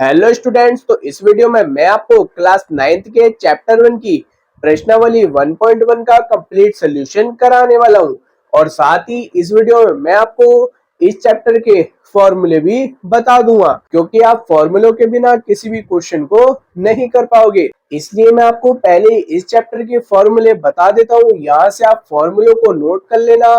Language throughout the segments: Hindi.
Hello students. तो इस वीडियो में मैं आपको क्लास 9th के चैप्टर 1 की प्रश्नावली 1.1 का कंप्लीट सॉल्यूशन कराने वाला हूं और साथ ही इस वीडियो में मैं आपको इस चैप्टर के फॉर्मूले भी बता दूंगा, क्योंकि आप फॉर्मूलों के बिना किसी भी क्वेश्चन को नहीं कर पाओगे। इसलिए मैं आपको पहले इस चैप्टर के फॉर्मूले बता देता हूँ, यहाँ से आप फॉर्मूलों को नोट कर लेना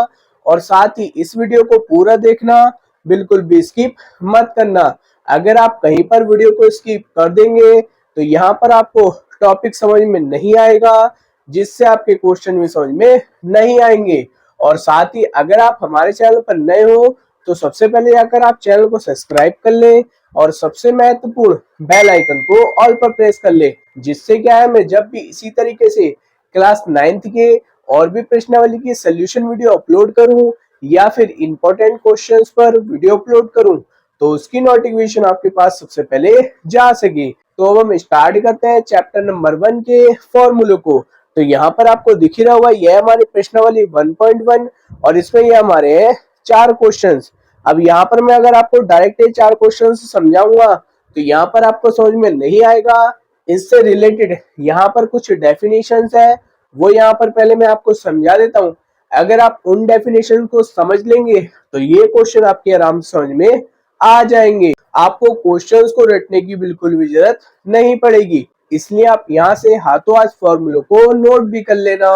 और साथ ही इस वीडियो को पूरा देखना, बिल्कुल भी स्किप मत करना। अगर आप कहीं पर वीडियो को स्किप कर देंगे तो यहाँ पर आपको टॉपिक समझ में नहीं आएगा, जिससे आपके क्वेश्चन भी समझ में नहीं आएंगे। और साथ ही अगर आप हमारे चैनल पर नए हो तो सबसे पहले जाकर आप चैनल को सब्सक्राइब कर ले और सबसे महत्वपूर्ण बेल आइकन को ऑल पर प्रेस कर ले, जिससे क्या है मैं जब भी इसी तरीके से क्लास 9th के और भी प्रश्नावली की सोल्यूशन वीडियो अपलोड करूं या फिर इंपॉर्टेंट क्वेश्चंस पर वीडियो अपलोड करूं तो उसकी नोटिफिकेशन आपके पास सबसे पहले जा सके। तो अब हम स्टार्ट करते हैं चैप्टर नंबर 1 के फॉर्मूलों को। तो यहाँ पर आपको दिख ही रहा होगा, यह हमारी प्रश्नावली 1.1 और इसमें ये हमारे 4 क्वेश्चंस। अब यहाँ पर मैं अगर आपको डायरेक्ट ये 4 क्वेश्चंस समझाऊंगा तो यहाँ पर आपको समझ में नहीं आएगा। इससे रिलेटेड यहाँ पर कुछ डेफिनेशंस है, वो यहाँ पर पहले मैं आपको समझा देता हूँ। अगर आप उन डेफिनेशन को समझ लेंगे तो ये क्वेश्चन आपके आराम से समझ में आ जाएंगे। आपको क्वेश्चंस को रटने की बिल्कुल भी जरूरत नहीं पड़ेगी, इसलिए आप यहाँ से हाथों हाथ फॉर्मूलों को नोट भी कर लेना।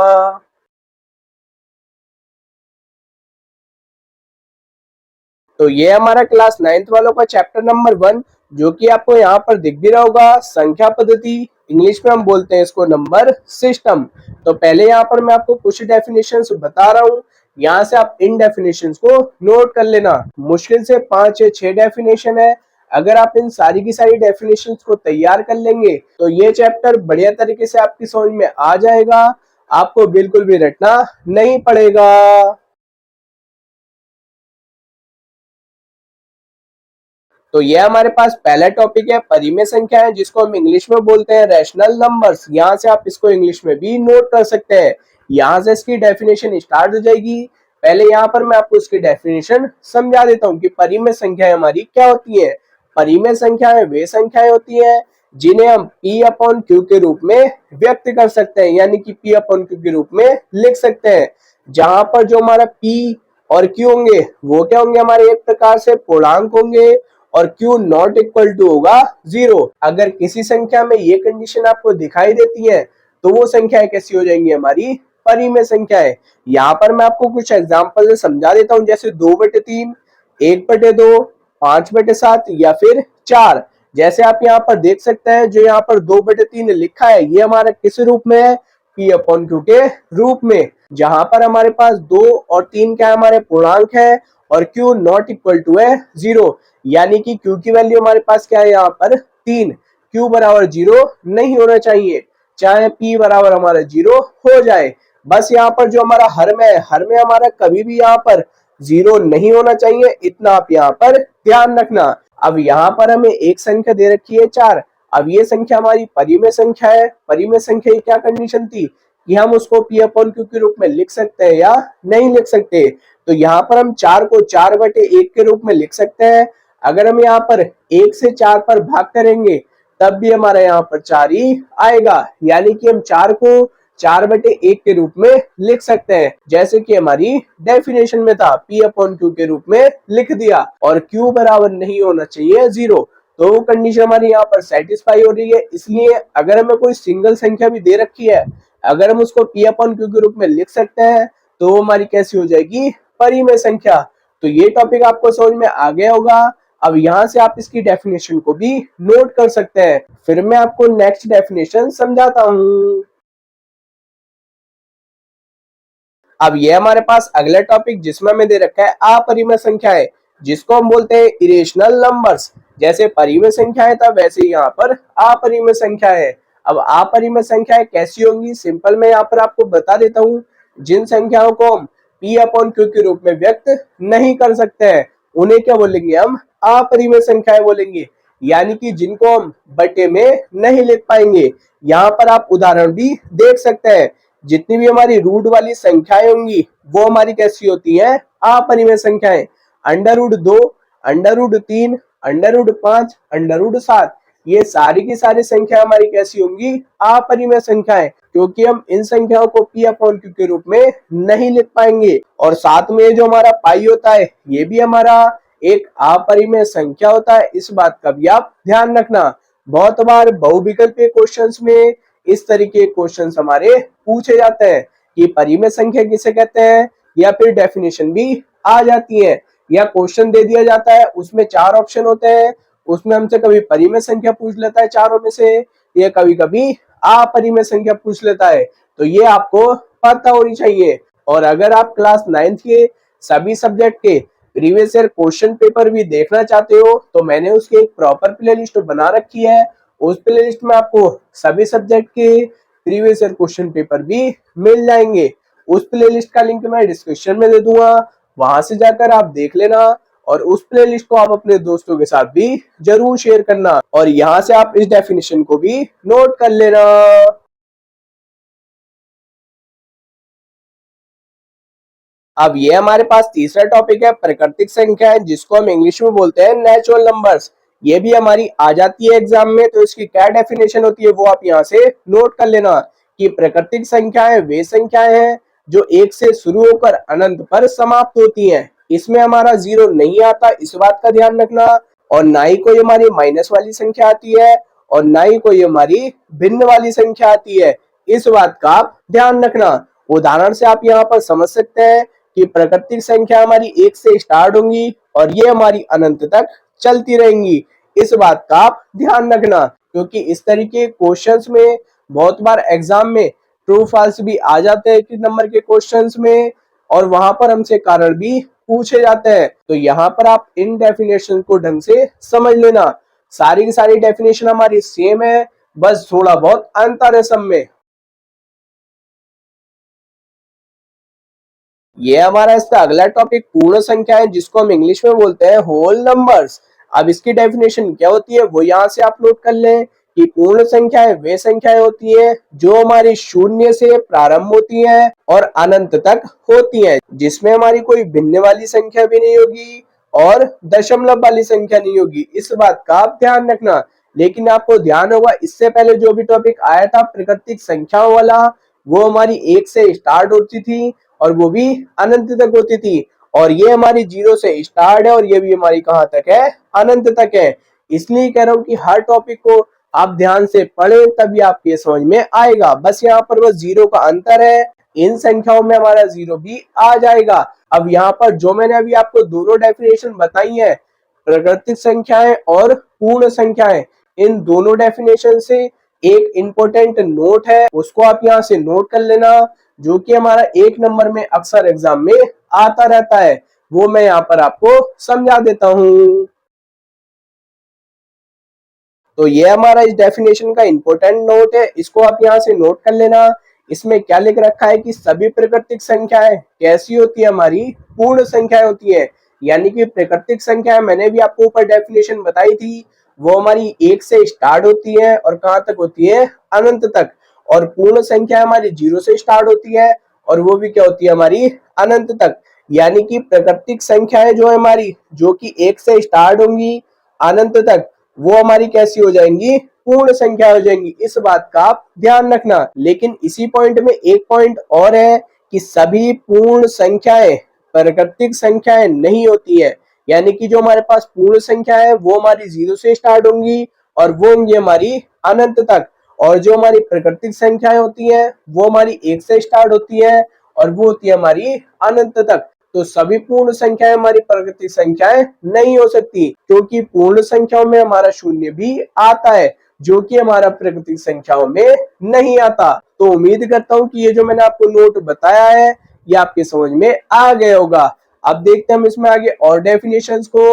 तो ये हमारा क्लास 9th वालों का चैप्टर नंबर 1, जो कि आपको यहाँ पर दिख भी रहा होगा, संख्या पद्धति। इंग्लिश में हम बोलते हैं इसको नंबर सिस्टम। तो पहले यहाँ पर मैं आपको कुछ डेफिनेशंस बता रहा हूँ, यहाँ से आप इन डेफिनेशंस को नोट कर लेना। मुश्किल से 5 या 6 डेफिनेशन है। अगर आप इन सारी की सारी डेफिनेशंस को तैयार कर लेंगे तो ये चैप्टर बढ़िया तरीके से आपकी समझ में आ जाएगा, आपको बिल्कुल भी रटना नहीं पड़ेगा। तो ये हमारे पास पहला टॉपिक है परिमेय संख्या है, जिसको हम इंग्लिश में बोलते हैं रैशनल नंबर्स। यहाँ से आप इसको इंग्लिश में भी नोट कर सकते हैं। यहाँ से इसकी डेफिनेशन स्टार्ट हो जाएगी। पहले यहाँ पर मैं आपको इसकी डेफिनेशन समझा देता हूँ कि परिमेय संख्याएं हमारी क्या होती है। परिमेय संख्याएं वे संख्याएं होती हैं जिन्हें हम P अपॉन Q के रूप में व्यक्त कर सकते हैं, यानी कि P अपॉन Q के रूप में लिख सकते हैं। जहां पर जो हमारा P और Q होंगे वो क्या होंगे, हमारे एक प्रकार से पूर्णांक होंगे और Q नॉट इक्वल टू होगा 0। अगर किसी संख्या में ये कंडीशन आपको दिखाई देती है तो वो संख्या कैसी हो जाएंगी, हमारी परिमेय संख्या है। यहाँ पर मैं आपको कुछ एग्जांपल से समझा देता हूँ, जैसे 2/3, 1/2, 5/7 या फिर 4। जैसे आप यहाँ पर देख सकते हैं, जो यहाँ पर 2/3 लिखा है ये हमारा किस रूप में है, P अपॉन Q के रूप में। जहां पर हमारे पास 2 और 3 क्या हमारे पूर्णांक है और Q नॉट इक्वल टू है 0, यानी कि Q की वैल्यू हमारे पास क्या है यहाँ पर 3। Q बराबर 0 नहीं होना चाहिए, चाहे P बराबर हमारा 0 हो जाए। बस यहाँ पर जो हमारा हर में है, हर में हमारा कभी भी यहाँ पर 0 नहीं होना चाहिए, इतना आप यहाँ पर ध्यान रखना। अब यहाँ पर हमें एक संख्या दे रखी है 4। अब ये संख्या हमारी परिमेय संख्या है। परिमेय संख्या की क्या कंडीशन थी कि हम उसको P अपॉन Q के रूप में लिख सकते हैं या नहीं लिख सकते। तो यहाँ पर हम 4 को 4/1 के रूप में लिख सकते हैं। अगर हम यहाँ पर 1 से 4 पर भाग करेंगे तब भी हमारा यहाँ पर 4 ही आएगा, यानी कि हम 4 को 4/1 के रूप में लिख सकते हैं, जैसे कि हमारी डेफिनेशन में था, P अपॉन Q के रूप में लिख दिया और Q बराबर नहीं होना चाहिए 0। तो वो कंडीशन हमारी यहाँ पर सेटिस्फाई हो रही है। इसलिए अगर हमें कोई सिंगल संख्या भी दे रखी है, अगर हम उसको P अपॉन Q के रूप में लिख सकते हैं तो वो हमारी कैसी हो जाएगी, परिमेय संख्या। तो ये टॉपिक आपको समझ में आ गया होगा। अब यहाँ से आप इसकी डेफिनेशन को भी नोट कर सकते हैं। फिर मैं आपको नेक्स्ट डेफिनेशन समझाता हूँ। अब ये हमारे पास अगला टॉपिक जिसमें हमें दे रखा है अपरिमेय संख्याएं, जिसको हम बोलते हैं इरेशनल नंबर्स। जैसे परिमेय संख्या है था वैसे यहाँ पर अपरिमेय संख्या है। अब अपरिमेय संख्याएं कैसी होंगी, सिंपल मैं यहाँ पर आपको बता देता हूँ। जिन संख्याओं को हम P अपॉन Q के रूप में व्यक्त नहीं कर सकते हैं उन्हें क्या बोलेंगे, हम अपरिमेय संख्याएं बोलेंगे, यानी कि जिनको हम बटे में नहीं लिख पाएंगे। यहाँ पर आप उदाहरण भी देख सकते हैं। जितनी भी हमारी रूट वाली संख्याएं होंगी वो हमारी कैसी होती हैं, अपरिमेय संख्याएं। √2, √3, √5, √7 ये सारी की सारी संख्या हमारी कैसी होंगी, अपरिमेय संख्याएं, क्योंकि हम इन संख्याओं को p अपॉन क्यू के रूप में नहीं लिख पाएंगे। और साथ में जो हमारा पाई होता है ये भी हमारा एक अपरिमेय संख्या होता है, इस बात का भी आप ध्यान रखना। बहुत बार बहुविकल्पीय क्वेश्चंस में इस तरीके के क्वेश्चंस हमारे पूछे जाते हैं कि परिमेय संख्या किसे कहते हैं, या फिर डेफिनेशन भी आ जाती है, या क्वेश्चन दे दिया जाता है उसमें 4 ऑप्शन होते हैं, उसमें हमसे कभी परिमेय संख्या पूछ लेता है चारों में से, या कभी कभी अपरिमेय संख्या पूछ लेता है। तो ये आपको पता होनी चाहिए। और अगर आप क्लास 9th के सभी सब्जेक्ट के प्रीवियस ईयर क्वेश्चन पेपर भी देखना चाहते हो तो मैंने उसकी एक प्रॉपर प्लेलिस्ट बना रखी है। उस प्लेलिस्ट में आपको सभी सब्जेक्ट के प्रीवियस ईयर क्वेश्चन पेपर भी मिल जाएंगे। उस प्लेलिस्ट का लिंक मैं डिस्क्रिप्शन में दे दूंगा, वहां से जाकर आप देख लेना। और उस प्लेलिस्ट को आप अपने दोस्तों के साथ भी जरूर शेयर करना, और यहाँ से आप इस डेफिनेशन को भी नोट कर लेना। अब ये हमारे पास तीसरा टॉपिक है प्राकृतिक संख्या है, जिसको हम इंग्लिश में बोलते हैं नेचुरल नंबर्स। ये भी हमारी आ जाती है एग्जाम में, तो इसकी क्या डेफिनेशन होती है वो आप यहाँ से नोट कर लेना कि प्राकृतिक संख्याएं वे संख्याएं हैं जो एक से शुरू होकर अनंत पर समाप्त होती हैं। इसमें हमारा जीरो नहीं आता, इस बात का ध्यान रखना। और ना ही कोई हमारी माइनस वाली संख्या आती है, और ना ही कोई हमारी भिन्न वाली संख्या आती है, इस बात का आप ध्यान रखना। उदाहरण से आप यहाँ पर समझ सकते हैं कि प्राकृतिक संख्या हमारी एक से स्टार्ट होंगी और ये हमारी अनंत तक चलती रहेंगी, इस बात का आप ध्यान रखना। क्योंकि इस तरीके क्वेश्चंस में बहुत बार एग्जाम में ट्रू फॉल्स भी आ जाते हैं एक नंबर के क्वेश्चंस में, और वहां पर हमसे कारण भी पूछे जाते हैं। तो यहाँ पर आप इन डेफिनेशन को ढंग से समझ लेना। सारी की सारी डेफिनेशन हमारी सेम है, बस थोड़ा बहुत अंतर है सब में। ये हमारा इसका अगला टॉपिक पूर्ण संख्या है, जिसको हम इंग्लिश में बोलते हैं होल नंबर्स। अब इसकी डेफिनेशन क्या होती है वो यहाँ से आप नोट कर लें कि पूर्ण संख्याएं वे संख्याएं होती हैं जो हमारी शून्य से प्रारंभ होती हैं और अनंत तक होती हैं, जिसमें हमारी कोई भिन्न वाली संख्या भी नहीं होगी और दशमलव वाली संख्या नहीं होगी, इस बात का आप ध्यान रखना। लेकिन आपको ध्यान होगा इससे पहले जो भी टॉपिक आया था प्राकृतिक संख्याओं वाला, वो हमारी एक से स्टार्ट होती थी और वो भी अनंत तक होती थी, और ये हमारी जीरो से स्टार्ट है और ये भी हमारी कहां तक है, अनंत तक है। इसलिए कह रहा हूं कि हर टॉपिक को आप ध्यान से पढ़ें तभी आपके समझ में आएगा। बस यहाँ पर बस जीरो का अंतर है, इन संख्याओं में हमारा जीरो भी आ जाएगा। अब यहाँ पर जो मैंने अभी आपको दोनों डेफिनेशन बताई है, प्राकृतिक संख्याएं और पूर्ण संख्याएं, इन दोनों डेफिनेशन से एक इंपॉर्टेंट नोट है, उसको आप यहाँ से नोट कर लेना, जो कि हमारा एक नंबर में अक्सर एग्जाम में आता रहता है। वो मैं यहाँ पर आपको समझा देता हूँ। तो ये हमारा इस डेफिनेशन का इंपॉर्टेंट नोट है, इसको आप यहाँ से नोट कर लेना। इसमें क्या लिख रखा है कि सभी प्राकृतिक संख्याएं कैसी होती है, हमारी पूर्ण संख्याएं होती है। यानी कि प्राकृतिक संख्याएं मैंने भी आपको ऊपर डेफिनेशन बताई थी, वो हमारी एक से स्टार्ट होती है और कहाँ तक होती है, अनंत तक। और पूर्ण संख्या हमारी जीरो से स्टार्ट होती है और वो भी क्या होती है, हमारी अनंत तक। यानी कि प्राकृतिक संख्याएं जो है हमारी, जो कि एक से स्टार्ट होंगी अनंत तक, वो हमारी कैसी हो जाएंगी, पूर्ण संख्या हो जाएंगी, इस बात का आप ध्यान रखना। लेकिन इसी पॉइंट में एक पॉइंट और है कि सभी पूर्ण संख्याएं प्राकृतिक संख्याएं नहीं होती है। यानी कि जो हमारे पास पूर्ण संख्या है वो हमारी जीरो से स्टार्ट होंगी और वो होंगी हमारी अनंत तक, और जो हमारी प्राकृतिक संख्याएं होती हैं वो हमारी एक से स्टार्ट होती है और वो होती है हमारी अनंत तक। तो सभी पूर्ण संख्याएं हमारी प्राकृतिक संख्याएं नहीं हो सकती, क्योंकि पूर्ण संख्याओं में हमारा शून्य भी आता है, जो कि हमारा प्राकृतिक संख्याओं में नहीं आता। तो उम्मीद करता हूं कि ये जो मैंने आपको नोट बताया है ये आपके समझ में आ गया होगा। अब देखते हैं हम इसमें आगे और डेफिनेशंस को।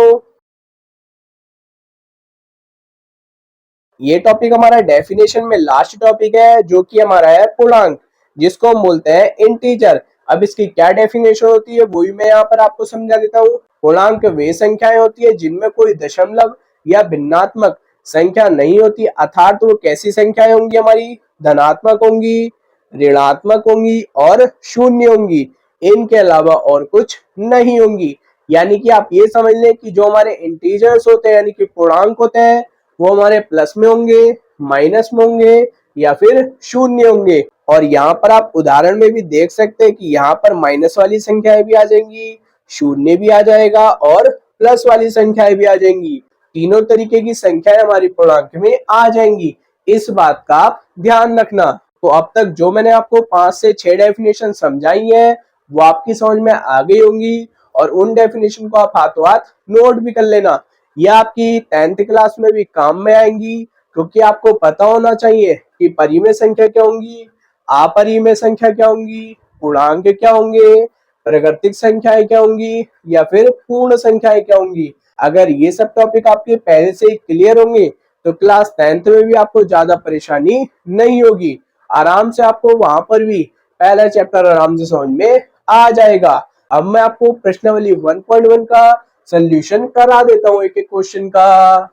ये टॉपिक हमारा डेफिनेशन में लास्ट टॉपिक है, जो कि हमारा है पूर्णांक, जिसको हम बोलते हैं इंटीजर। अब इसकी क्या डेफिनेशन होती है वो भी मैं यहाँ पर आपको समझा देता हूँ। पूर्णांक वे संख्याएं होती है जिनमें कोई दशमलव या भिन्नात्मक संख्या नहीं होती, अर्थात वो कैसी संख्याएं होंगी, हमारी धनात्मक होंगी, ऋणात्मक होंगी और शून्य होंगी, इनके अलावा और कुछ नहीं होंगी। यानी कि आप ये समझ लें कि जो हमारे इंटीजर्स होते हैं यानी कि पूर्णांक होते हैं, वो हमारे प्लस में होंगे, माइनस में होंगे या फिर शून्य होंगे। और यहाँ पर आप उदाहरण में भी देख सकते हैं कि यहाँ पर माइनस वाली संख्याएं भी आ जाएंगी, शून्य भी आ जाएगा और प्लस वाली संख्याएं भी आ जाएंगी। तीनों तरीके की संख्याएं हमारी पूर्णांक में आ जाएंगी। इस बात का आप ध्यान रखना। तो अब तक जो मैंने आपको 5 से 6 डेफिनेशन समझाई है वो आपकी समझ में आ गई होंगी और उन डेफिनेशन को आप हाथों हाथ नोट भी कर लेना। ये आपकी 10th क्लास में भी काम में आएंगी, क्योंकि आपको पता होना चाहिए कि परिमेय संख्या क्या होंगी, अपरिमेय संख्या क्या होंगी, पूर्णांक क्या होंगे, प्राकृतिक संख्याएं क्या होंगी या फिर पूर्ण संख्याएं क्या होंगी। अगर ये सब टॉपिक आपके पहले से ही क्लियर होंगे तो क्लास 10th में भी आपको ज्यादा परेशानी नहीं होगी। आराम से आपको वहां पर भी पहला चैप्टर आराम से समझ में आ जाएगा। अब मैं आपको प्रश्नावली 1.1 का सोल्यूशन करा देता हूँ एक एक क्वेश्चन का।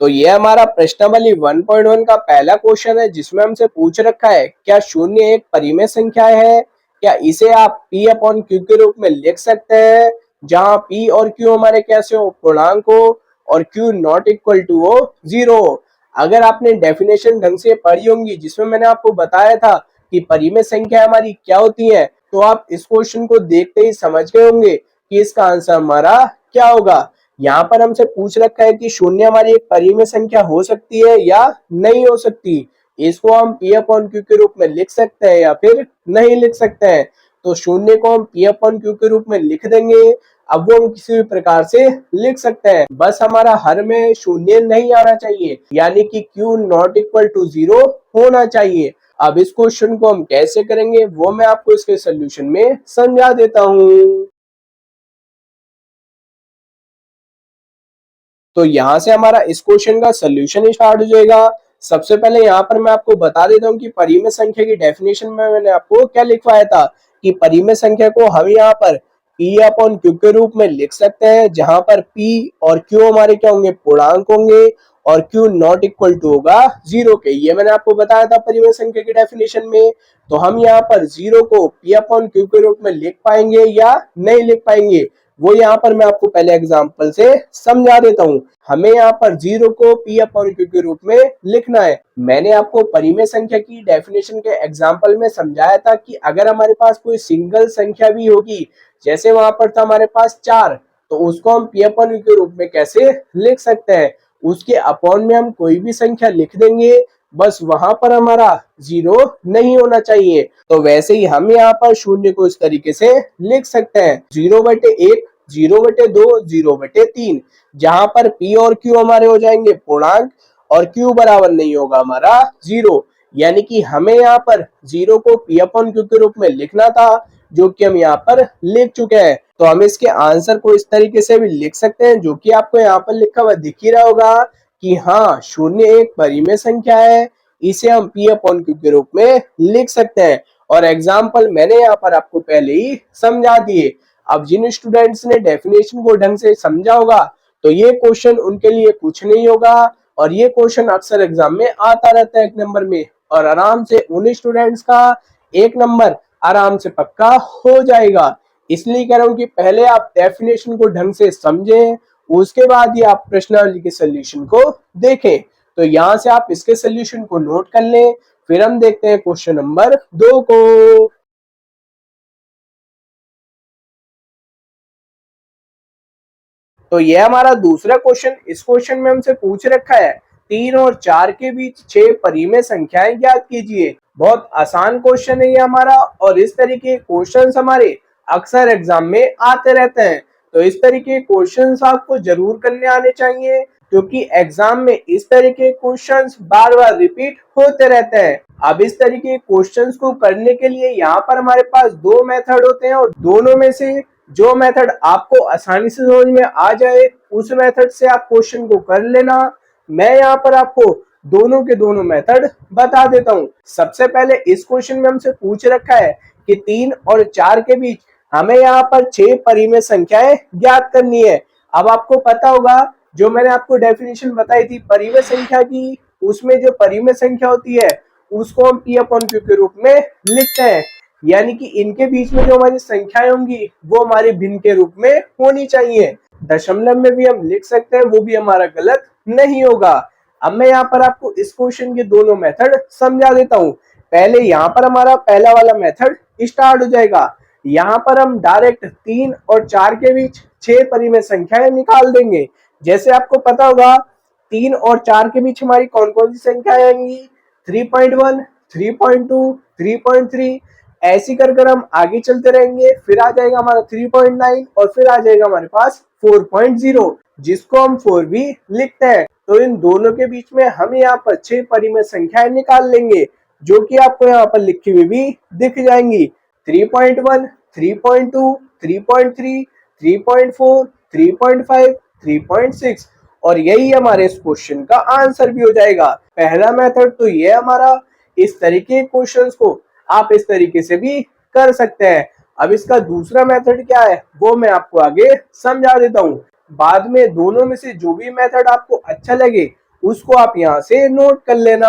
तो ये हमारा प्रश्नावली 1.1 का पहला क्वेश्चन है, जिसमें हमसे पूछ रखा है क्या शून्य एक परिमेय संख्या है, क्या इसे आप p अपॉन q के रूप में लिख सकते हैं, जहां p और q हमारे कैसे हो, पूर्णांक हो और q नॉट इक्वल टू हो 0। अगर आपने डेफिनेशन ढंग से पढ़ी होंगी जिसमें मैंने आपको बताया था कि परिमेय संख्या हमारी क्या होती है, तो आप इस क्वेश्चन को देखते ही समझ गए होंगे कि इसका आंसर हमारा क्या होगा। यहाँ पर हमसे पूछ रखा है कि शून्य हमारी एक परिमेय संख्या हो सकती है या नहीं हो सकती। इसको हम p अपॉन q के रूप में लिख सकते हैं या फिर नहीं लिख सकते हैं। तो शून्य को हम p अपॉन q के रूप में लिख देंगे। अब वो हम किसी भी प्रकार से लिख सकते हैं, बस हमारा हर में शून्य नहीं आना चाहिए, यानी कि q नॉट इक्वल टू 0 होना चाहिए। अब इस क्वेश्चन को हम कैसे करेंगे वो मैं आपको इसके सोल्यूशन में समझा देता हूँ। तो यहाँ से हमारा इस क्वेश्चन का सोल्यूशन स्टार्ट हो जाएगा। सबसे पहले यहाँ पर मैं आपको बता देता हूँ कि परिमेय संख्या की डेफिनेशन में मैंने आपको क्या लिखवाया था कि परिमेय संख्या को हम यहाँ पर p अपॉन q के रूप में लिख सकते हैं, जहां पर p और q हमारे क्या होंगे, पूर्णांक होंगे और q नॉट इक्वल टू होगा 0 के। ये मैंने आपको बताया था परिमेय संख्या की डेफिनेशन में। तो हम यहाँ पर 0 को p अपॉन q के रूप में लिख पाएंगे या नहीं लिख पाएंगे, वो यहाँ पर मैं आपको पहले एग्जांपल से समझा देता हूँ। हमें यहाँ पर 0 को p अपॉन q के रूप में लिखना है। मैंने आपको परिमेय संख्या की डेफिनेशन के एग्जांपल में समझाया था कि अगर हमारे पास कोई सिंगल संख्या भी होगी, जैसे वहां पर था हमारे पास 4, तो उसको हम p अपॉन q के रूप में कैसे लिख सकते हैं, उसके अपॉन में हम कोई भी संख्या लिख देंगे, बस वहां पर हमारा 0 नहीं होना चाहिए। तो वैसे ही हम यहाँ पर शून्य को इस तरीके से लिख सकते हैं 0/1, 0/2, 0/3, जहां पर p और q हमारे हो जाएंगे पूर्णांक और q बराबर नहीं होगा हमारा 0। यानी कि हमें यहाँ पर 0 को p अपॉन q के रूप में लिखना था, जो कि हम यहाँ पर लिख चुके हैं। तो हम इसके आंसर को इस तरीके से भी लिख सकते हैं, जो कि आपको यहाँ पर लिखा हुआ दिख ही रहा होगा कि हाँ, शून्य एक परिमेय संख्या है, इसे हम p अपॉन q के रूप में लिख सकते हैं। और एग्जाम्पल मैंने यहाँ पर आपको पहले ही समझा दिए। अब जिन स्टूडेंट्स ने डेफिनेशन को ढंग से समझा होगा तो ये क्वेश्चन उनके लिए कुछ नहीं होगा, और ये क्वेश्चन अक्सर एग्जाम में आता रहता है 1 नंबर में, और आराम से उन स्टूडेंट्स का 1 नंबर आराम से पक्का हो जाएगा। इसलिए कह रहा हूं कि पहले आप डेफिनेशन को ढंग से समझें, उसके बाद ही आप प्रश्नावली के सोल्यूशन को देखें। तो यहां से आप इसके सोल्यूशन को नोट कर लें, फिर हम देखते हैं क्वेश्चन नंबर 2 को। तो ये हमारा दूसरा क्वेश्चन। इस क्वेश्चन में हमसे पूछ रखा है 3 और 4 के बीच 6 परिमेय संख्याएं ज्ञात कीजिए। बहुत आसान क्वेश्चन है ये हमारा, और इस तरीके के क्वेश्चंस हमारे अक्सर एग्जाम में आते रहते हैं। तो इस तरीके के क्वेश्चंस आपको जरूर करने आने चाहिए, क्योंकि एग्जाम में इस तरीके के क्वेश्चंस बार बार रिपीट होते रहते हैं। अब इस तरीके के क्वेश्चंस को करने के लिए यहाँ पर हमारे पास 2 मेथड होते हैं, और दोनों में से जो मेथड आपको आसानी से समझ में आ जाए उस मेथड से आप क्वेश्चन को कर लेना। मैं यहाँ पर आपको दोनों के दोनों मेथड बता देता हूँ। सबसे पहले इस क्वेश्चन में हमसे पूछ रखा है कि 3 और 4 के बीच हमें यहाँ पर 6 परिमेय संख्याएं ज्ञात करनी है। अब आपको पता होगा, जो मैंने आपको डेफिनेशन बताई थी परिमेय संख्या की, उसमें जो परिमेय संख्या होती है उसको हम p अपॉन q के रूप में लिखते हैं, यानी कि इनके बीच में जो हमारी संख्याएं होंगी वो हमारे भिन्न के रूप में होनी चाहिए। दशमलव में भी हम लिख सकते हैं, वो भी हमारा गलत नहीं होगा। अब मैं यहाँ पर आपको इस क्वेश्चन के दोनों मेथड समझा देता हूँ। पहले यहाँ पर हमारा पहला वाला मेथड स्टार्ट हो जाएगा। यहाँ पर हम डायरेक्ट 3 और 4 के बीच 6 परिमेय संख्याएं निकाल देंगे। जैसे आपको पता होगा 3 और 4 के बीच हमारी कौन कौन सी संख्याएं आएंगी, 3.1, 3.2, 3.3, ऐसी कर कर हम आगे चलते रहेंगे। फिर आ जाएगा हमारा 3.9 और फिर आ जाएगा हमारे पास 4.0, जिसको हम 4 भी लिखते हैं। तो इन दोनों के बीच में हम यहाँ पर 6 परिमेय संख्याएं निकाल लेंगे, जो कि आपको यहाँ पर लिखी हुई भी दिख जाएंगी। 3.1, 3.2, 3.3, 3.4, 3.5, 3.6, और यही हमारे इस क्वेश्चन का आंसर भी हो जाएगा। पहला मेथड तो ये हमारा, इस तरीके के क्वेश्चंस को आप इस तरीके से भी कर सकते हैं। अब इसका दूसरा मेथड क्या है वो मैं आपको आगे समझा देता हूँ। बाद में दोनों में से जो भी मेथड आपको अच्छा लगे उसको आप यहाँ से नोट कर लेना।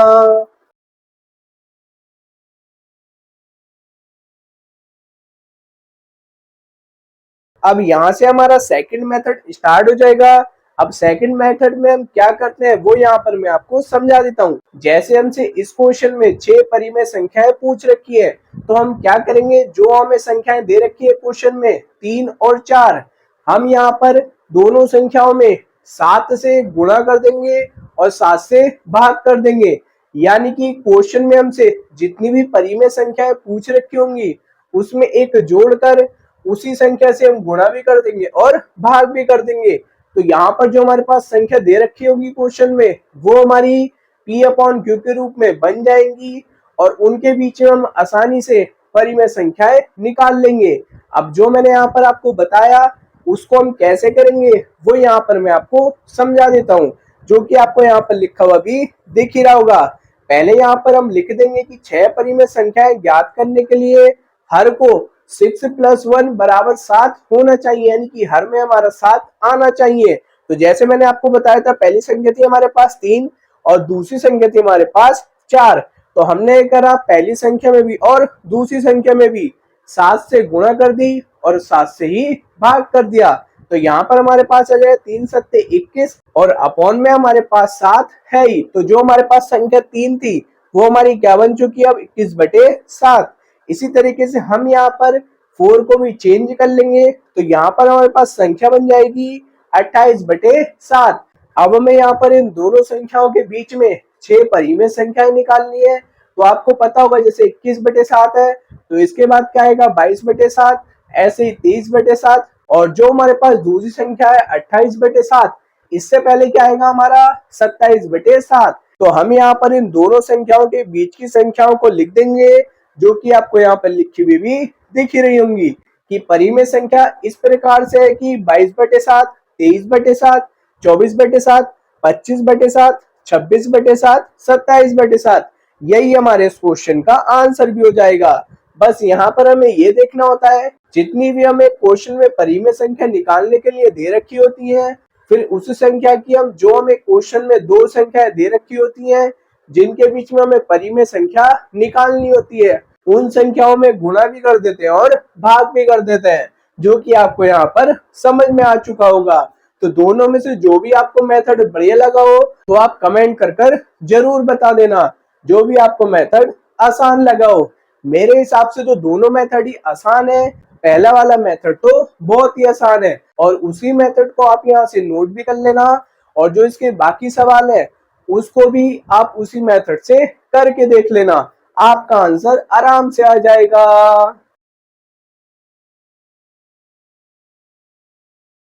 अब यहाँ से हमारा सेकंड मेथड स्टार्ट हो जाएगा। अब सेकंड मेथड में हम क्या करते हैं वो यहाँ पर मैं आपको समझा देता हूँ। जैसे हमसे इस क्वेश्चन में 6 परिमेय संख्याएं पूछ रखी है, तो हम क्या करेंगे, जो हमें संख्याएं दे रखी है क्वेश्चन में 3 और 4, हम यहाँ पर दोनों संख्याओं में 7 से गुणा कर देंगे और 7 से भाग कर देंगे। यानी कि क्वेश्चन में हमसे जितनी भी परिमेय संख्याएं पूछ रखी होंगी उसमें एक जोड़कर उसी संख्या से हम गुणा भी कर देंगे और भाग भी कर देंगे। तो यहाँ पर जो हमारे पास संख्या दे रखी होगी क्वेश्चन में वो हमारी P अपॉन Q के रूप में बन जाएंगी और उनके बीच में हम आसानी से परिमेय संख्याएं निकाल लेंगे। अब जो मैंने यहाँ पर आपको बताया उसको हम कैसे करेंगे वो यहाँ पर मैं आपको समझा देता हूँ, जो कि आपको यहाँ पर लिखा हुआ भी दिख ही रहा होगा। पहले यहाँ पर हम लिख देंगे कि 6 परिमेय संख्याएं ज्ञात करने के लिए हर को 6 + 1 = 7 होना चाहिए, यानी कि हर में हमारा 7 आना चाहिए। तो जैसे मैंने आपको बताया था, पहली संख्या थी हमारे पास 3 और दूसरी संख्या थी हमारे पास 4। तो हमने करा पहली संख्या में भी और दूसरी संख्या में भी 7 से गुणा कर दी और 7 से ही भाग कर दिया। तो यहाँ पर हमारे पास आ जाए 3 × 7 = 21 और अपॉन में हमारे पास 7 है ही। तो जो हमारे पास संख्या 3 थी वो हमारी क्या बन चुकी है अब, 21/7। इसी तरीके से हम यहाँ पर 4 को भी चेंज कर लेंगे, तो यहाँ पर हमारे पास संख्या बन जाएगी 28/7। अब हमें यहाँ पर इन दोनों संख्याओं के बीच में 6 परिमेय संख्याएं निकालनी है। तो आपको पता होगा जैसे 21/7 है तो इसके बाद क्या आएगा 22/7, ऐसे ही 23/7, और जो हमारे पास दूसरी संख्या है 28/7, इससे पहले क्या आएगा हमारा 27/7। तो हम यहाँ पर इन दोनों संख्याओं के बीच की संख्याओं को लिख देंगे, जो कि आपको यहाँ पर लिखी हुई भी दिख ही रही होंगी कि परिमेय संख्या इस प्रकार से है कि 22/7, 23/7, 24/7, 25/7, 26/7, 27/7। यही हमारे इस क्वेश्चन का आंसर भी हो जाएगा। बस यहाँ पर हमें ये देखना होता है जितनी भी हमें क्वेश्चन में परिमेय संख्या निकालने के लिए दे रखी होती है, फिर उस संख्या की हम जो हमें क्वेश्चन में 2 संख्याएं दे रखी होती हैं जिनके बीच में हमें परिमेय संख्या निकालनी होती है, उन संख्याओं में गुणा भी कर देते हैं और भाग भी कर देते हैं, जो कि आपको यहाँ पर समझ में आ चुका होगा। तो दोनों में से जो भी आपको मेथड बढ़िया लगा हो तो आप कमेंट कर जरूर बता देना, जो भी आपको मेथड आसान लगा हो। मेरे हिसाब से तो दोनों मेथड ही आसान है। पहला वाला मेथड तो बहुत ही आसान है और उसी मेथड को आप यहाँ से नोट भी कर लेना, और जो इसके बाकी सवाल है उसको भी आप उसी मेथड से करके देख लेना, आपका आंसर आराम से आ जाएगा।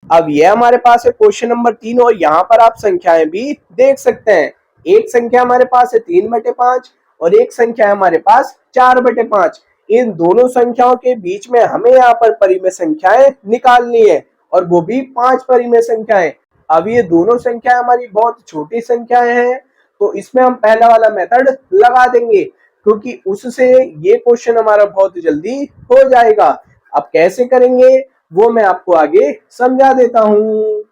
अब ये हमारे पास है क्वेश्चन नंबर 3 और यहाँ पर आप संख्याएं भी देख सकते हैं। एक संख्या हमारे पास है 3/5 और एक संख्या है हमारे पास 4/5। इन दोनों संख्याओं के बीच में हमें यहाँ पर परिमेय संख्याएं निकालनी है और वो भी 5 परिमेय संख्याएं। अब ये दोनों संख्याएं हमारी बहुत छोटी संख्याएं हैं, तो इसमें हम पहला वाला मेथड लगा देंगे क्योंकि उससे ये क्वेश्चन हमारा बहुत जल्दी हो जाएगा। अब कैसे करेंगे वो मैं आपको आगे समझा देता हूँ।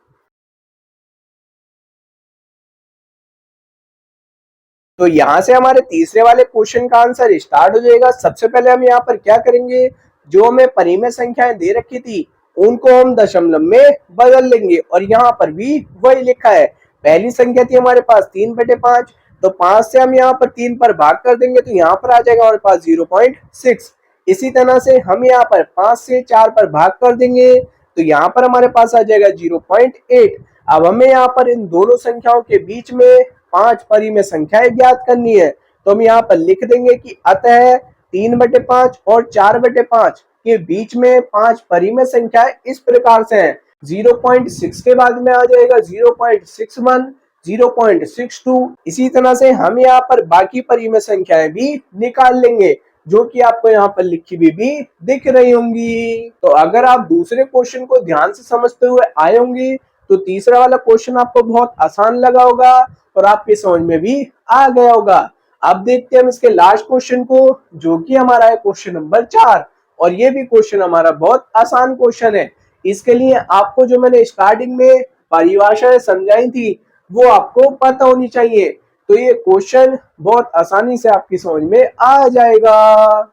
तो यहाँ से हमारे तीसरे वाले क्वेश्चन का आंसर स्टार्ट हो जाएगा। सबसे पहले हम यहाँ पर क्या करेंगे, जो हमें परिमेय संख्याएं दे रखी थी उनको हम दशमलव में बदल लेंगे और यहाँ पर भी वही लिखा है। पहली संख्या थी हमारे पास 3/5, तो 5 से हम यहाँ पर 3 पर भाग कर देंगे तो यहाँ पर आ जाएगा हमारे पास 0.6। इसी तरह से हम यहाँ पर 5 से 4 पर भाग कर देंगे तो यहाँ पर हमारे पास आ जाएगा 0.8। अब हमें यहाँ पर इन दोनों संख्याओं के बीच में 5 परिमेय संख्याएं ज्ञात करनी है। तो हम यहाँ पर लिख देंगे कि अतः 3/5 और 4/5 के बीच में 5 परिमेय संख्याएं इस प्रकार से हैं। 0.6 के बाद में आ जाएगा 0.61, 0.62। इसी तरह से हम यहाँ पर बाकी परिमेय संख्याएं भी निकाल लेंगे जो कि आपको यहाँ पर लिखी हुई भी दिख रही होंगी। तो अगर आप दूसरे क्वेश्चन को ध्यान से समझते हुए आए होंगे तो तीसरा वाला क्वेश्चन आपको बहुत आसान लगा होगा और आपके समझ में भी आ गया होगा। अब देखते हैं हम इसके लास्ट क्वेश्चन को जो कि हमारा है क्वेश्चन नंबर 4 और ये भी क्वेश्चन हमारा बहुत आसान क्वेश्चन है। इसके लिए आपको जो मैंने स्टार्टिंग में परिभाषाएं समझाई थी वो आपको पता होनी चाहिए। तो ये क्वेश्चन बहुत आसानी से आपकी समझ में आ जाएगा।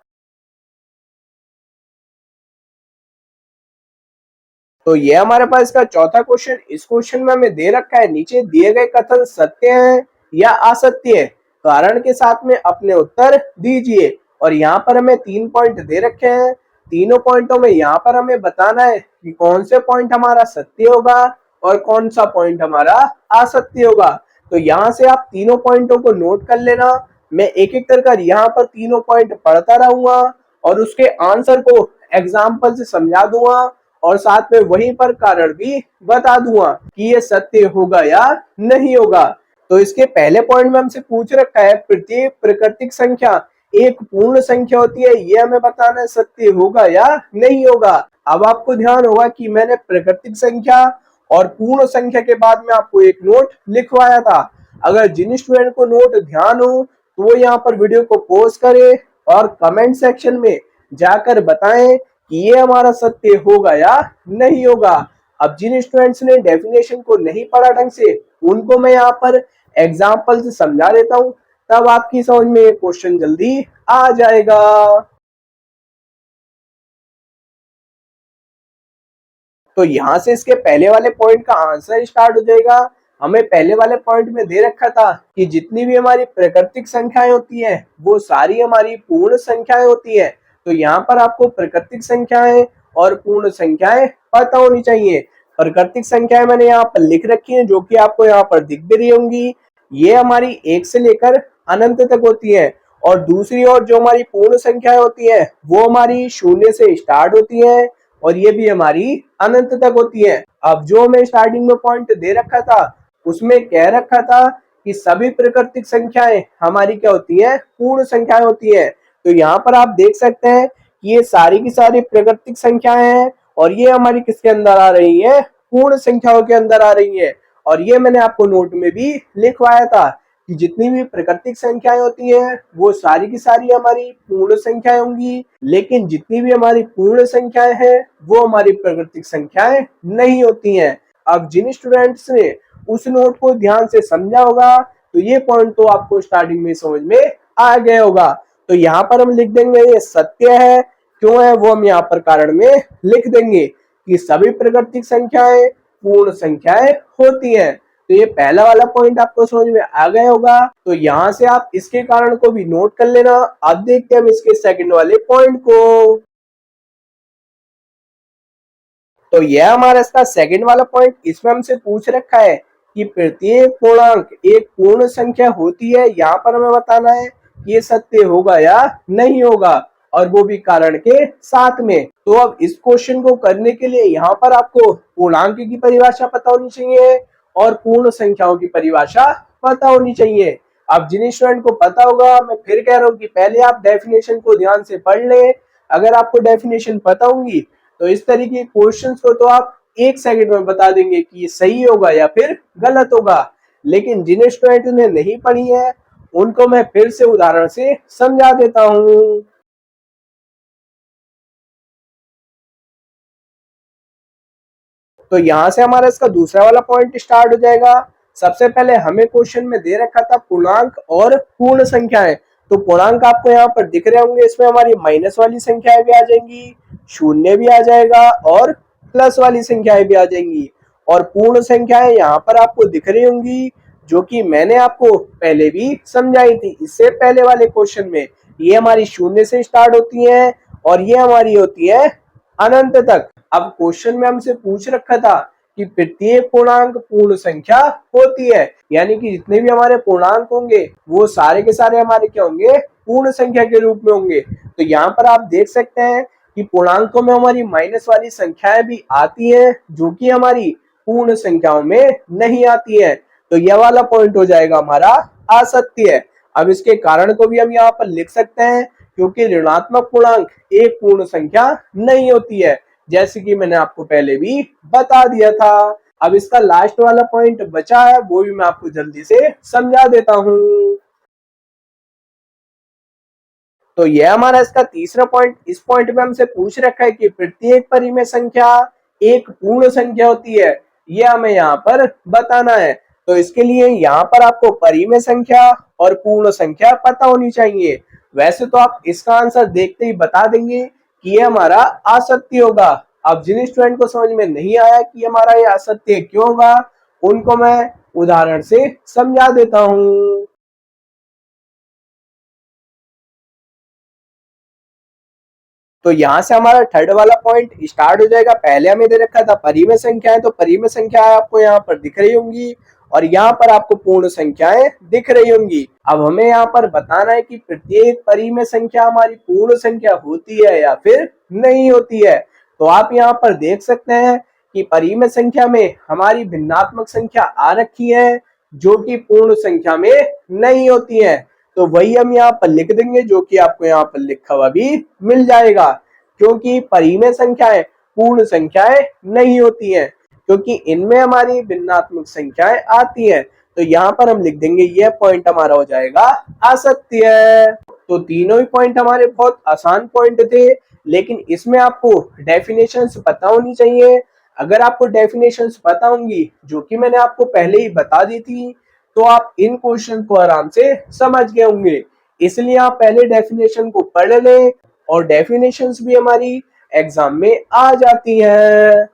तो ये हमारे पास इसका चौथा क्वेश्चन। इस क्वेश्चन में हमें दे रखा है नीचे दिए गए कथन सत्य हैं या असत्य है, कारण के साथ में अपने उत्तर दीजिए। और यहाँ पर हमें 3 पॉइंट दे रखे हैं। तीनों पॉइंटों में यहाँ पर हमें बताना है कि कौन से पॉइंट हमारा सत्य होगा और कौन सा पॉइंट हमारा असत्य होगा। तो यहाँ से आप तीनों पॉइंटों को नोट कर लेना। मैं एक एक कर यहाँ पर तीनों पॉइंट पढ़ता रहूंगा और उसके आंसर को एग्जाम्पल से समझा दूंगा और साथ में वहीं पर कारण भी बता दूंगा कि ये सत्य होगा या नहीं होगा। तो इसके पहले पॉइंट में हमसे पूछ रखा है प्रत्येक प्राकृतिक संख्या एक पूर्ण संख्या होती है, ये हमें बताना है सत्य होगा या नहीं होगा। अब आपको ध्यान होगा कि मैंने प्राकृतिक संख्या और पूर्ण संख्या के बाद में आपको एक नोट लिखवाया था। अगर जिन स्टूडेंट को नोट ध्यान हो तो वो यहाँ पर वीडियो को पॉज करे और कमेंट सेक्शन में जाकर बताएं कि ये हमारा सत्य होगा या नहीं होगा। अब जिन स्टूडेंट्स ने डेफिनेशन को नहीं पढ़ा ढंग से उनको मैं यहाँ पर एग्जाम्पल से समझा देता हूँ, तब आपकी समझ में ये क्वेश्चन जल्दी आ जाएगा। तो यहाँ से इसके पहले वाले पॉइंट का आंसर स्टार्ट हो जाएगा। हमें पहले वाले पॉइंट में दे रखा था कि जितनी भी हमारी प्राकृतिक संख्याएं होती हैं वो सारी हमारी पूर्ण संख्याएं होती हैं। तो यहाँ पर आपको प्राकृतिक संख्याएं और पूर्ण संख्याएं पता होनी चाहिए। प्राकृतिक संख्याएं मैंने यहाँ पर लिख रखी हैं जो कि आपको यहाँ पर दिख भी रही होंगी। ये हमारी 1 से लेकर अनंत तक होती है और दूसरी ओर जो हमारी पूर्ण संख्याएं होती है वो हमारी 0 से स्टार्ट होती है और ये भी हमारी अनंत तक होती है। अब जो हमें स्टार्टिंग में पॉइंट दे रखा था उसमें कह रखा था कि सभी प्राकृतिक संख्याएं हमारी क्या होती है, पूर्ण संख्याएं होती है। तो यहाँ पर आप देख सकते हैं कि ये सारी की सारी प्राकृतिक संख्याएं हैं और ये हमारी किसके अंदर आ रही है, पूर्ण संख्याओं के अंदर आ रही है। और ये मैंने आपको नोट में भी लिखवाया था कि जितनी भी प्राकृतिक संख्याएं होती हैं वो सारी की सारी हमारी पूर्ण संख्याएं होंगी, लेकिन जितनी भी हमारी पूर्ण संख्याएं हैं वो हमारी प्राकृतिक संख्याएं नहीं होती हैं। अब जिन स्टूडेंट्स ने उस नोट को ध्यान से समझा होगा तो ये पॉइंट तो आपको स्टार्टिंग में समझ में आ गया होगा। तो यहाँ पर हम लिख देंगे ये सत्य है, क्यों है वो हम यहाँ पर कारण में लिख देंगे कि सभी प्राकृतिक संख्याएं पूर्ण संख्याएं होती हैं। तो ये पहला वाला पॉइंट आपको समझ में आ गया होगा। तो यहाँ से आप इसके कारण को भी नोट कर लेना। अब देखते हैं हम इसके सेकंड वाले पॉइंट को। तो यह हमारा इसका सेकंड वाला पॉइंट। इसमें हमसे पूछ रखा है कि प्रत्येक पूर्णांक एक पूर्ण संख्या होती है। यहाँ पर हमें बताना है कि ये सत्य होगा या नहीं होगा और वो भी कारण के साथ में। तो अब इस क्वेश्चन को करने के लिए यहाँ पर आपको पूर्णांक की परिभाषा पता होनी चाहिए और पूर्ण संख्याओं की परिभाषा पता होनी चाहिए। अब जिन स्टूडेंट को पता होगा, मैं फिर कह रहा हूँ कि पहले आप डेफिनेशन को ध्यान से पढ़ लें। अगर आपको डेफिनेशन पता होंगी तो इस तरीके के क्वेश्चंस को तो आप 1 सेकंड में बता देंगे कि ये सही होगा या फिर गलत होगा। लेकिन जिन स्टूडेंट ने नहीं पढ़ी है उनको मैं फिर से उदाहरण से समझा देता हूँ। तो यहाँ से हमारा इसका दूसरा वाला पॉइंट स्टार्ट हो जाएगा। सबसे पहले हमें क्वेश्चन में दे रखा था पूर्णांक और पूर्ण संख्याएं। तो पूर्णांक आपको यहाँ पर दिख रहे होंगे, इसमें हमारी माइनस वाली संख्याएं भी आ जाएंगी, शून्य भी आ जाएगा और प्लस वाली संख्याएं भी आ जाएंगी। और पूर्ण संख्याएं यहाँ पर आपको दिख रही होंगी, जो कि मैंने आपको पहले भी समझाई थी इससे पहले वाले क्वेश्चन में। ये हमारी शून्य से स्टार्ट होती है और ये हमारी होती है अनंत तक। अब क्वेश्चन में हमसे पूछ रखा था कि प्रत्येक पूर्णांक पूर्ण संख्या होती है, यानी कि जितने भी हमारे पूर्णांक होंगे वो सारे के सारे हमारे क्या होंगे, पूर्ण संख्या के रूप में होंगे। तो यहाँ पर आप देख सकते हैं कि पूर्णांकों में हमारी माइनस वाली संख्याएं भी आती हैं, जो कि हमारी पूर्ण संख्याओं में नहीं आती है। तो यह वाला पॉइंट हो जाएगा हमारा असत्य। अब इसके कारण को भी हम यहाँ पर लिख सकते हैं, क्योंकि ऋणात्मक पूर्णांक एक पूर्ण संख्या नहीं होती है, जैसे कि मैंने आपको पहले भी बता दिया था। अब इसका लास्ट वाला पॉइंट बचा है, वो भी मैं आपको जल्दी से समझा देता हूँ। तो यह हमारा इसका तीसरा पॉइंट। इस पॉइंट में हमसे पूछ रखा है कि प्रत्येक परिमेय संख्या एक पूर्ण संख्या होती है, यह हमें यहाँ पर बताना है। तो इसके लिए यहाँ पर आपको परिमेय संख्या और पूर्ण संख्या पता होनी चाहिए। वैसे तो आप इसका आंसर देखते ही बता देंगे कि ये हमारा असत्य होगा। अब जिन स्टूडेंट को समझ में नहीं आया कि हमारा ये असत्य क्यों होगा, उनको मैं उदाहरण से समझा देता हूँ। तो यहाँ से हमारा थर्ड वाला पॉइंट स्टार्ट हो जाएगा। पहले हमें दे रखा था परिमेय संख्याएं, तो परिमेय संख्याएं आपको यहाँ पर दिख रही होंगी और यहाँ पर आपको पूर्ण संख्याएं दिख रही होंगी। अब हमें यहाँ पर बताना है कि प्रत्येक परिमेय संख्या हमारी पूर्ण संख्या होती है या फिर नहीं होती है। तो आप यहाँ पर देख सकते हैं कि परिमेय संख्या में हमारी भिन्नात्मक संख्या आ रखी है, जो कि पूर्ण संख्या में नहीं होती है। तो वही हम यहाँ पर लिख देंगे, जो कि आपको यहाँ पर लिखा हुआ भी मिल जाएगा, क्योंकि परिमेय संख्याएं पूर्ण संख्याएं नहीं होती हैं, क्योंकि इनमें हमारी भिन्नात्मक संख्याएं आती हैं। तो यहाँ पर हम लिख देंगे, यह पॉइंट हमारा हो जाएगा असत्य। तो तीनों ही पॉइंट हमारे बहुत आसान पॉइंट थे, लेकिन इसमें आपको डेफिनेशंस पता होनी चाहिए। अगर आपको डेफिनेशंस पता होंगी, जो कि मैंने आपको पहले ही बता दी थी, तो आप इन क्वेश्चन को आराम से समझ गए होंगे। इसलिए आप पहले डेफिनेशन को पढ़ लें, और डेफिनेशंस भी हमारी एग्जाम में आ जाती है।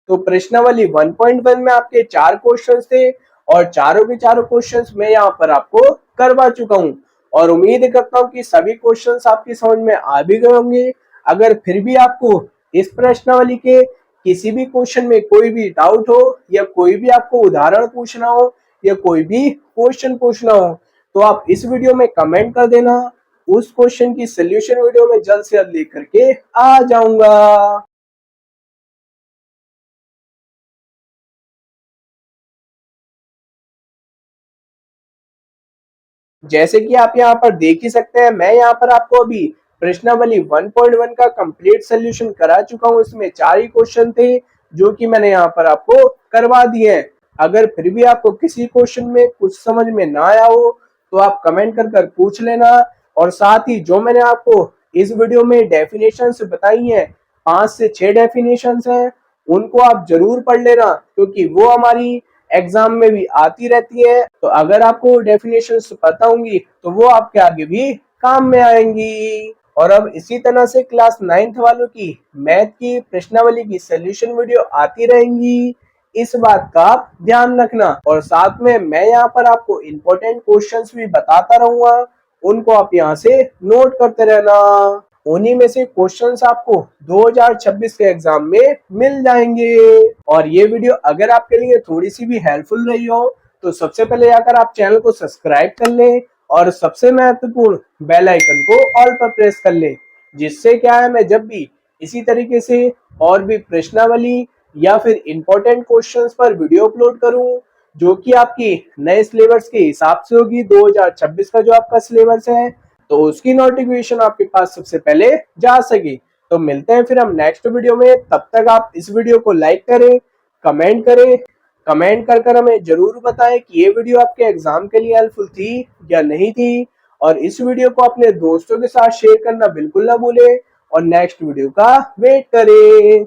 तो प्रश्नावली 1.1 में आपके 4 क्वेश्चंस थे, और चारों के चारों क्वेश्चंस मैं यहाँ पर आपको करवा चुका हूँ, और उम्मीद करता हूँ कि सभी क्वेश्चंस आपकी समझ में आ भी गए होंगे। अगर फिर भी आपको इस प्रश्नावली के किसी भी क्वेश्चन में कोई भी डाउट हो, या कोई भी आपको उदाहरण पूछना हो, या कोई भी क्वेश्चन पूछना हो, तो आप इस वीडियो में कमेंट कर देना। उस क्वेश्चन की सोल्यूशन वीडियो में जल्द से जल्द लेकर के आ जाऊंगा। जैसे कि आप यहाँ पर देख ही सकते हैं, मैं यहाँ पर आपको अभी प्रश्नावली 1.1 का कंप्लीट सोल्यूशन करा चुका हूँ। इसमें 4 ही क्वेश्चन थे, जो कि मैंने यहाँ पर आपको करवा दिए हैं। अगर फिर भी आपको किसी क्वेश्चन में कुछ समझ में ना आया हो, तो आप कमेंट कर पूछ लेना। और साथ ही जो मैंने आपको इस वीडियो में डेफिनेशंस बताई हैं, 5 से 6 डेफिनेशंस हैं, उनको आप जरूर पढ़ लेना, क्योंकि वो हमारी एग्जाम में भी आती रहती है। तो अगर आपको डेफिनेशंस पता होंगी, तो वो आपके आगे भी काम में आएंगी। और अब इसी तरह से क्लास 9th वालों की मैथ की प्रश्नावली की सोल्यूशन वीडियो आती रहेंगी, इस बात का आप ध्यान रखना। और साथ में मैं यहाँ पर आपको इम्पोर्टेंट क्वेश्चंस भी बताता रहूंगा, उनको आप यहाँ से नोट करते रहना। उन्हीं में से क्वेश्चंस आपको 2026 के एग्जाम में मिल जाएंगे। और ये वीडियो अगर आपके लिए थोड़ी सी भी हेल्पफुल रही हो, तो सबसे पहले जाकर आप चैनल को सब्सक्राइब कर लें, और सबसे महत्वपूर्ण बेल आइकन को ऑल पर प्रेस कर लें, जिससे क्या है, मैं जब भी इसी तरीके से और भी प्रश्नावली या फिर इंपॉर्टेंट क्वेश्चंस पर वीडियो अपलोड करूं, जो कि आपकी नए सिलेबस के हिसाब से होगी, 2026 का जो आपका सिलेबस है, तो उसकी नोटिफिकेशन आपके पास सबसे पहले जा सके। तो मिलते हैं फिर हम नेक्स्ट वीडियो में। तब तक आप इस वीडियो को लाइक करें, कमेंट करें, कमेंट कर हमें जरूर बताएं कि ये वीडियो आपके एग्जाम के लिए हेल्पफुल थी या नहीं थी। और इस वीडियो को अपने दोस्तों के साथ शेयर करना बिल्कुल ना भूलें, और नेक्स्ट वीडियो का वेट करें।